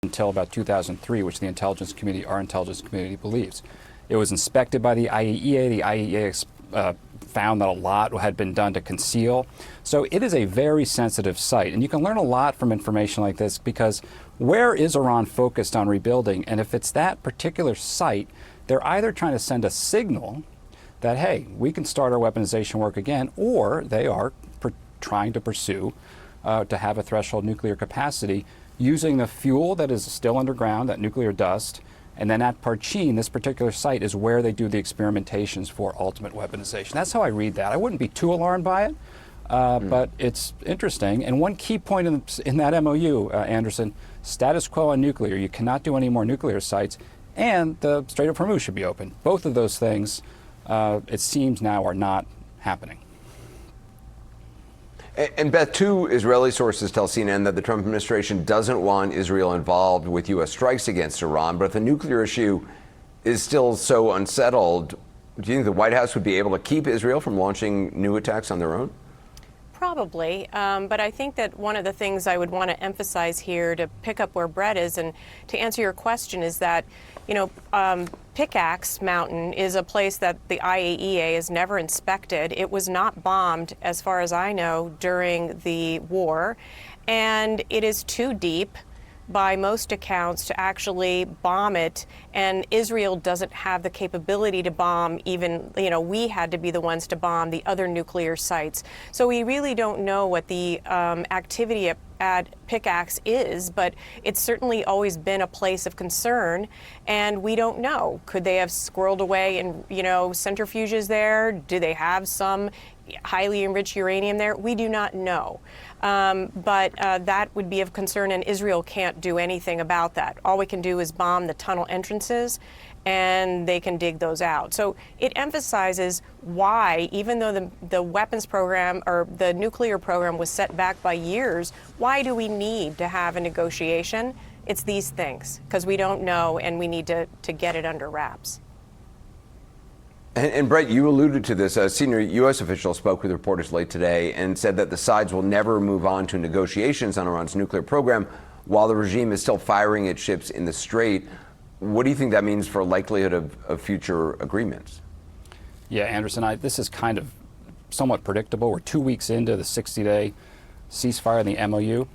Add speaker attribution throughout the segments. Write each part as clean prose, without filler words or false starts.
Speaker 1: until about 2003, which the intelligence community, our intelligence community, believes. It was inspected by the IAEA. The IAEA found that a lot had been done to conceal. So it is a very sensitive site. And you can learn a lot from information like this, because where is Iran focused on rebuilding? And if it's that particular site, they're either trying to send a signal that, hey, we can start our weaponization work again, or they are trying to pursue to have a threshold nuclear capacity using the fuel that is still underground, that nuclear dust. And then at Parchin, this particular site is where they do the experimentations for ultimate weaponization. That's how I read that. I wouldn't be too alarmed by it, but it's interesting. And one key point in that MOU, Anderson, status quo on nuclear. You cannot do any more nuclear sites, and the Strait of Hormuz should be open. Both of those things, it seems now, are not happening.
Speaker 2: And Beth, two Israeli sources tell CNN that the Trump administration doesn't want Israel involved with U.S. strikes against Iran. But if the nuclear issue is still so unsettled, do you think the White House would be able to keep Israel from launching new attacks on their own?
Speaker 3: Probably, but I think that one of the things I would want to emphasize here, to pick up where Brett is and to answer your question, is that, Pickaxe Mountain is a place that the IAEA has never inspected. It was not bombed, as far as I know, during the war, and it is too deep by most accounts to actually bomb it, and Israel doesn't have the capability to bomb even, we had to be the ones to bomb the other nuclear sites. So we really don't know what the activity at Pickaxe is, but it's certainly always been a place of concern, and we don't know. Could they have squirreled away in, centrifuges there? Do they have some highly enriched uranium there? We do not know. But that would be of concern, and Israel can't do anything about that. All we can do is bomb the tunnel entrances, and they can dig those out. So it emphasizes why, even though the weapons program or the nuclear program was set back by years, why do we need to have a negotiation? It's these things, because we don't know, and we need to get it under wraps.
Speaker 2: And Brett, you alluded to this. A senior U.S. official spoke with reporters late today and said that the sides will never move on to negotiations on Iran's nuclear program while the regime is still firing its ships in the Strait. What do you think that means for likelihood of future agreements?
Speaker 1: Yeah, Anderson, this is kind of somewhat predictable. We're 2 weeks into the 60-day ceasefire in the MOU.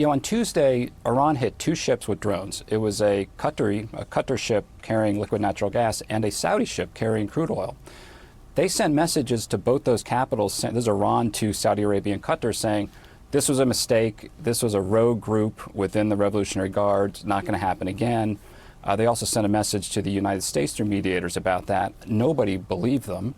Speaker 1: On Tuesday, Iran hit two ships with drones. It was a Qatar ship carrying liquid natural gas and a Saudi ship carrying crude oil. They sent messages to both those capitals, this is Iran to Saudi Arabia and Qatar, saying this was a mistake, this was a rogue group within the Revolutionary Guard, not going to happen again. They also sent a message to the United States through mediators about that. Nobody believed them.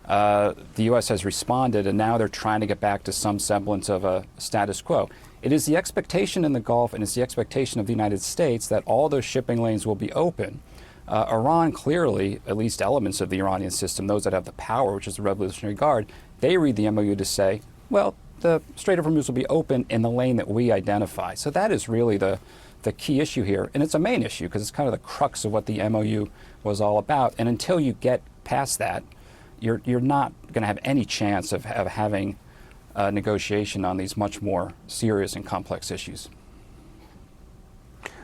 Speaker 1: The U.S. has responded, and now they're trying to get back to some semblance of a status quo. It is the expectation in the Gulf, and it's the expectation of the United States, that all those shipping lanes will be open. Iran clearly, at least elements of the Iranian system, those that have the power, which is the Revolutionary Guard, they read the MOU to say, well, the Strait of Hormuz will be open in the lane that we identify. So that is really the key issue here. And it's a main issue because it's kind of the crux of what the MOU was all about. And until you get past that, you're not going to have any chance of having negotiation on these much more serious and complex issues.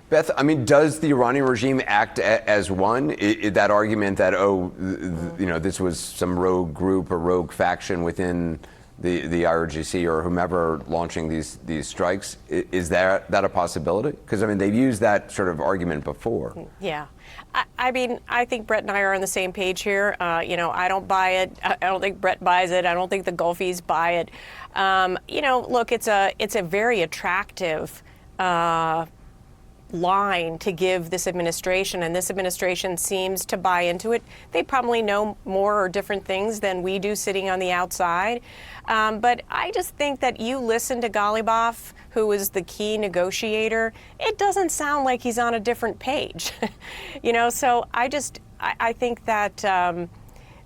Speaker 2: Beth, does the Iranian regime act as one? That argument that, this was some rogue group or rogue faction within the IRGC or whomever launching these strikes, is that a possibility? Because, they've used that sort of argument before.
Speaker 3: Yeah. I think Brett and I are on the same page here. I don't buy it. I don't think Brett buys it. I don't think the Gulfies buy it. Look, it's a very attractive line to give this administration, and this administration seems to buy into it. They probably know more or different things than we do sitting on the outside. But I just think that you listen to Ghalibaf, who is the key negotiator, it doesn't sound like he's on a different page. So I think that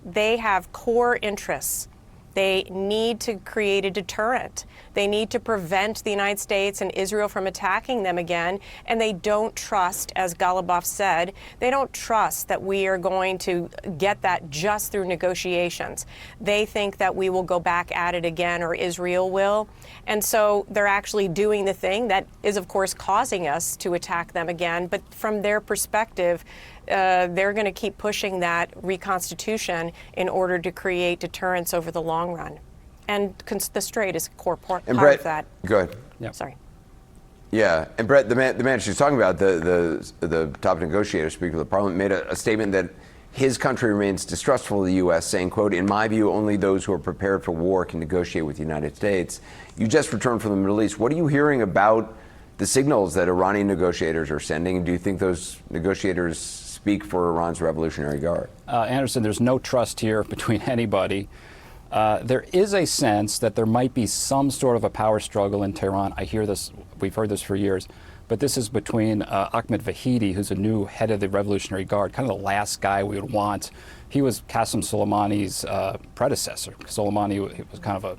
Speaker 3: they have core interests They need to create a deterrent. They need to prevent the United States and Israel from attacking them again. And they don't trust, as Golubov said, they don't trust that we are going to get that just through negotiations. They think that we will go back at it again, or Israel will. And so they're actually doing the thing that is, of course, causing us to attack them again. But from their perspective, they're going to keep pushing that reconstitution in order to create deterrence over the long run. And the Strait is a core part
Speaker 2: Brett,
Speaker 3: of that.
Speaker 2: Go ahead.
Speaker 1: Yep.
Speaker 3: Sorry.
Speaker 2: Yeah, and Brett, the man she's talking about, the top negotiator, Speaker of the Parliament, made a statement that his country remains distrustful of the U.S., saying, quote, "In my view, only those who are prepared for war can negotiate with the United States." You just returned from the Middle East. What are you hearing about the signals that Iranian negotiators are sending? And do you think those negotiators speak for Iran's Revolutionary Guard?
Speaker 1: Anderson, there's no trust here between anybody. There is a sense that there might be some sort of a power struggle in Tehran. I hear this, we've heard this for years, but this is between Ahmed Vahidi, who's a new head of the Revolutionary Guard, kind of the last guy we would want. He was Qasem Soleimani's predecessor. Soleimani was kind of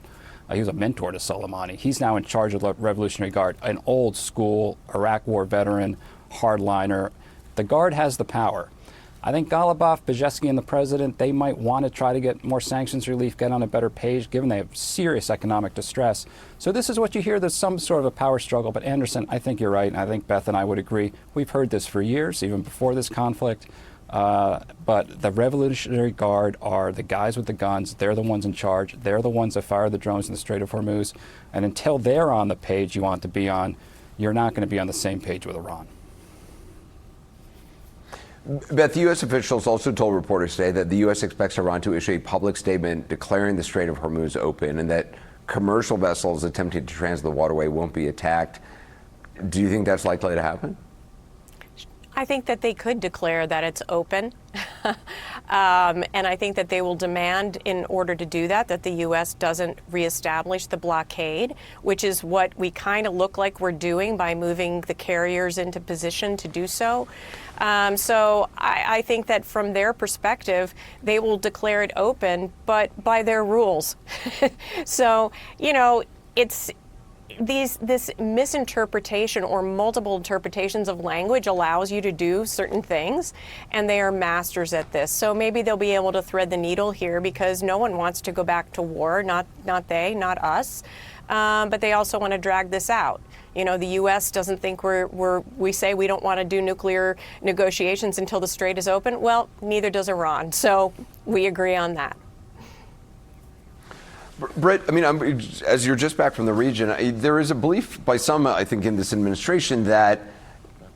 Speaker 1: he was a mentor to Soleimani. He's now in charge of the Revolutionary Guard, an old school Iraq War veteran, hardliner. The Guard has the power. I think Golubov, Bejesky, and the president, they might want to try to get more sanctions relief, get on a better page, given they have serious economic distress. So this is what you hear. There's some sort of a power struggle. But Anderson, I think you're right, and I think Beth and I would agree. We've heard this for years, even before this conflict. But the Revolutionary Guard are the guys with the guns. They're the ones in charge. They're the ones that fire the drones in the Strait of Hormuz. And until they're on the page you want to be on, you're not going to be on the same page with Iran.
Speaker 2: Beth, U.S. officials also told reporters today that the U.S. expects Iran to issue a public statement declaring the Strait of Hormuz open and that commercial vessels attempting to transit the waterway won't be attacked. Do you think that's likely to happen?
Speaker 3: I think that they could declare that it's open. And I think that they will demand, in order to do that, that the U.S. doesn't reestablish the blockade, which is what we kind of look like we're doing by moving the carriers into position to do so. So I think that from their perspective, they will declare it open, but by their rules. So, you know, it's this misinterpretation or multiple interpretations of language allows you to do certain things, and they are masters at this. So maybe they'll be able to thread the needle here, because no one wants to go back to war, not they, not us, but they also want to drag this out. You know, the U.S. doesn't think we say we don't want to do nuclear negotiations until the Strait is open. Well, neither does Iran. So we agree on that.
Speaker 2: Britt, I mean, as you're just back from the region, there is a belief by some, I think, in this administration that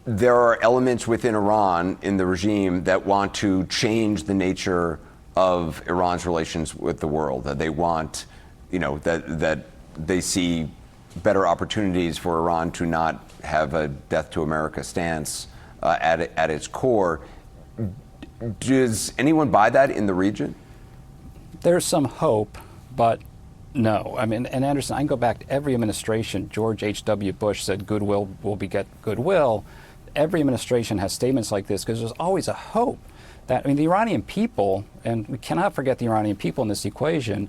Speaker 2: there are elements within Iran, in the regime, that want to change the nature of Iran's relations with the world. That they want, you know, that they see better opportunities for Iran to not have a death to America stance at its core. Does anyone buy that in the region? There's
Speaker 1: some hope, but no. I mean, and Anderson, I can go back to every administration. George H.W. Bush said goodwill will beget goodwill. Every administration has statements like this because there's always a hope that, I mean, the Iranian people, and we cannot forget the Iranian people in this equation,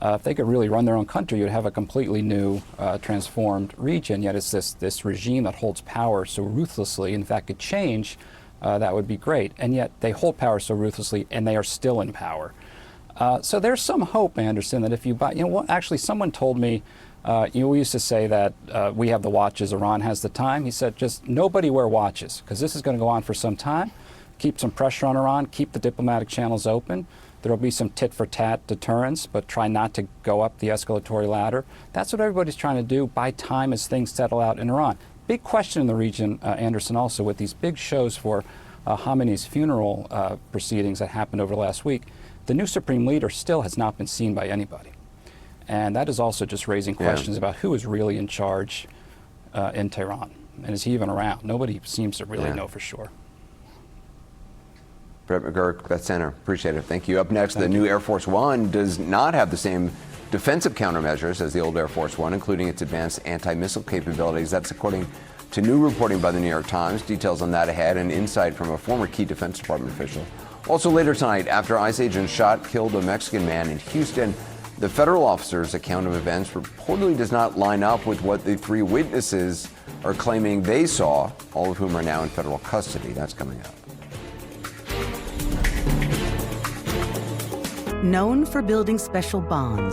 Speaker 1: if they could really run their own country, you'd have a completely new, transformed region. Yet it's this regime that holds power so ruthlessly. In fact, could change, that would be great. And yet they hold power so ruthlessly, and they are still in power. So there's some hope, Anderson, that if you buy, you know what, actually someone told me, you know, we used to say that we have the watches, Iran has the time. He said, just nobody wear watches, because this is going to go on for some time. Keep some pressure on Iran, keep the diplomatic channels open. There will be some tit-for-tat deterrence, but try not to go up the escalatory ladder. That's what everybody's trying to do, buy time as things settle out in Iran. Big question in the region, Anderson, also with these big shows for Khamenei's funeral proceedings that happened over the last week. The new supreme leader still has not been seen by anybody. And that is also just raising questions about who is really in charge in Tehran. And is he even around? Nobody seems to really know for sure.
Speaker 2: Brett McGurk, Beth Center, appreciate it. Thank you. Up next, the new Air Force One does not have the same defensive countermeasures as the old Air Force One, including its advanced anti-missile capabilities. That's according to new reporting by the New York Times. Details on that ahead, and insight from a former key Defense Department official. Also later tonight, after ICE agents killed a Mexican man in Houston, The federal officer's account of events reportedly does not line up with what the 3 witnesses are claiming they saw, all of whom are now in federal custody. That's coming up.
Speaker 4: Known for building special bonds,